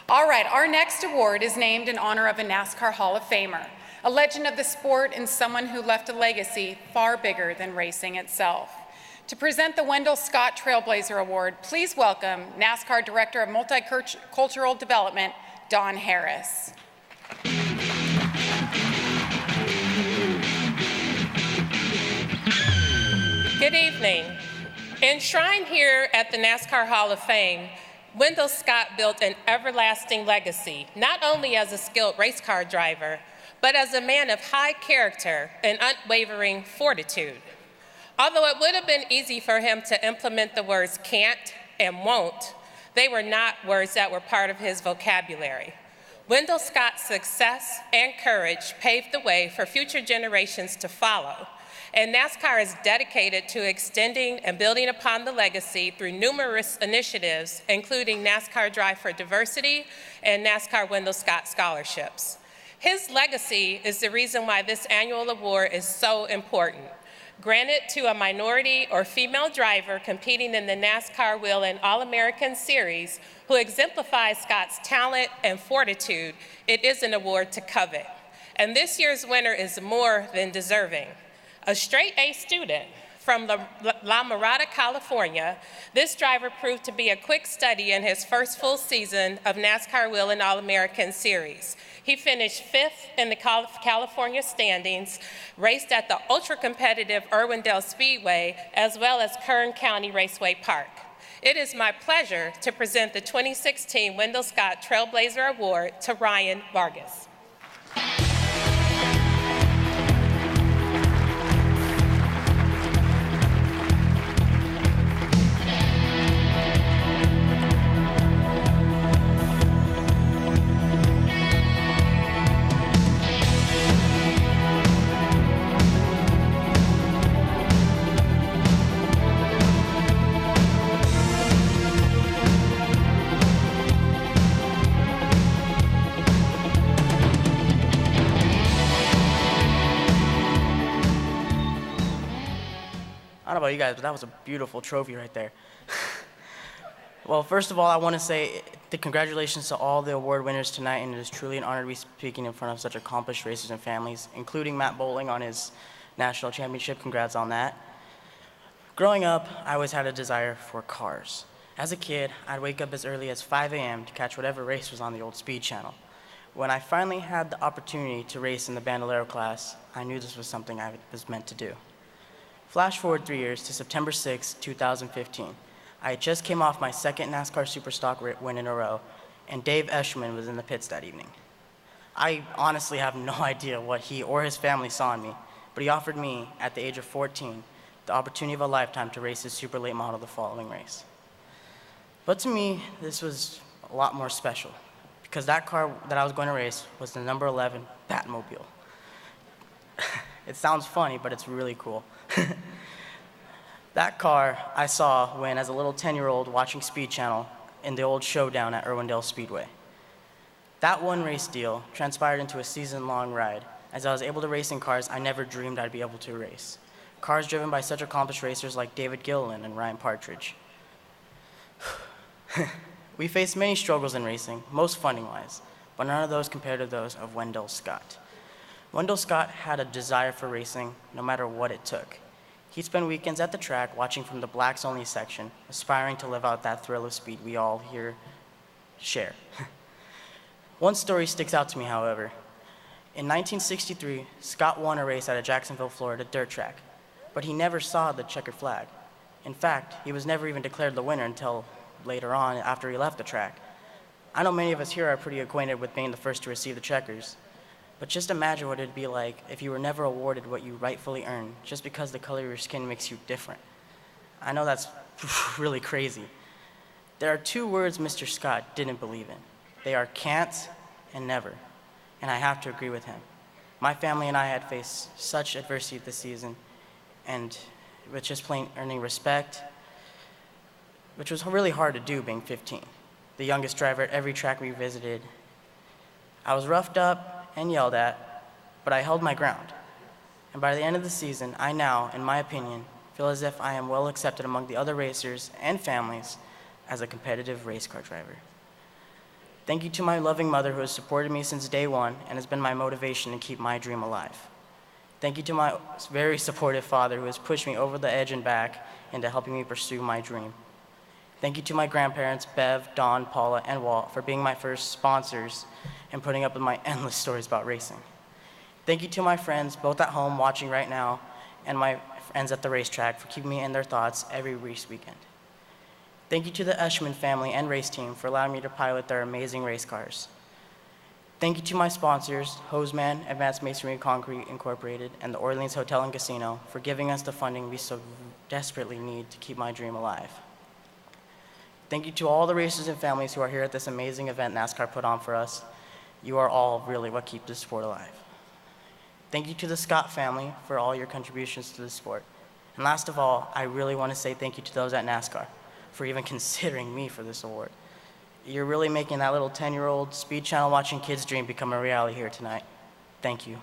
All right, our next award is named in honor of a NASCAR Hall of Famer, a legend of the sport and someone who left a legacy far bigger than racing itself. To present the Wendell Scott Trailblazer Award, please welcome NASCAR Director of Multicultural Development, Don Harris. Good evening. Enshrined here at the NASCAR Hall of Fame, Wendell Scott built an everlasting legacy, not only as a skilled race car driver, but as a man of high character and unwavering fortitude. Although it would have been easy for him to implement the words can't and won't, they were not words that were part of his vocabulary. Wendell Scott's success and courage paved the way for future generations to follow. And NASCAR is dedicated to extending and building upon the legacy through numerous initiatives, including NASCAR Drive for Diversity and NASCAR Wendell Scott Scholarships. His legacy is the reason why this annual award is so important. Granted to a minority or female driver competing in the NASCAR Wheel and All-American Series who exemplifies Scott's talent and fortitude, it is an award to covet. And this year's winner is more than deserving. A straight-A student from La Mirada, California, this driver proved to be a quick study in his first full season of NASCAR Wheel and All-American Series. He finished 5th in the California standings, raced at the ultra-competitive Irwindale Speedway, as well as Kern County Raceway Park. It is my pleasure to present the 2016 Wendell Scott Trailblazer Award to Ryan Vargas. I don't know about you guys, but that was a beautiful trophy right there. Well, first of all, I want to say congratulations to all the award winners tonight, and it is truly an honor to be speaking in front of such accomplished racers and families, including Matt Bowling on his national championship. Congrats on that. Growing up, I always had a desire for cars. As a kid, I'd wake up as early as 5 a.m. to catch whatever race was on the old Speed Channel. When I finally had the opportunity to race in the Bandolero class, I knew this was something I was meant to do. Flash forward 3 years to September 6, 2015. I just came off my second NASCAR Superstock win in a row, and Dave Eschman was in the pits that evening. I honestly have no idea what he or his family saw in me, but he offered me, at the age of 14, the opportunity of a lifetime to race his super late model the following race. But to me, this was a lot more special, because that car that I was going to race was the number 11 Batmobile. It sounds funny, but it's really cool. That car I saw when, as a little 10-year-old, watching Speed Channel in the old showdown at Irwindale Speedway. That one race deal transpired into a season-long ride, as I was able to race in cars I never dreamed I'd be able to race. Cars driven by such accomplished racers like David Gilliland and Ryan Partridge. We faced many struggles in racing, most funding-wise, but none of those compared to those of Wendell Scott. Wendell Scott had a desire for racing no matter what it took. He'd spend weekends at the track watching from the blacks-only section, aspiring to live out that thrill of speed we all here share. One story sticks out to me, however. In 1963, Scott won a race at a Jacksonville, Florida dirt track, but he never saw the checkered flag. In fact, he was never even declared the winner until later on after he left the track. I know many of us here are pretty acquainted with being the first to receive the checkers, but just imagine what it'd be like if you were never awarded what you rightfully earned just because the color of your skin makes you different. I know that's really crazy. There are two words Mr. Scott didn't believe in. They are can't and never, and I have to agree with him. My family and I had faced such adversity this season, and with just plain earning respect, which was really hard to do being 15, the youngest driver at every track we visited. I was roughed up and yelled at, but I held my ground. And by the end of the season, I now, in my opinion, feel as if I am well accepted among the other racers and families as a competitive race car driver. Thank you to my loving mother who has supported me since day one and has been my motivation to keep my dream alive. Thank you to my very supportive father who has pushed me over the edge and back into helping me pursue my dream. Thank you to my grandparents, Bev, Dawn, Paula, and Walt, for being my first sponsors and putting up with my endless stories about racing. Thank you to my friends, both at home watching right now, and my friends at the racetrack for keeping me in their thoughts every race weekend. Thank you to the Eshman family and race team for allowing me to pilot their amazing race cars. Thank you to my sponsors, Hoseman, Advanced Masonry and Concrete Incorporated, and the Orleans Hotel and Casino for giving us the funding we so desperately need to keep my dream alive. Thank you to all the racers and families who are here at this amazing event NASCAR put on for us. You are all really what keep this sport alive. Thank you to the Scott family for all your contributions to the sport. And last of all, I really want to say thank you to those at NASCAR for even considering me for this award. You're really making that little 10-year-old speed channel watching kid's dream become a reality here tonight. Thank you.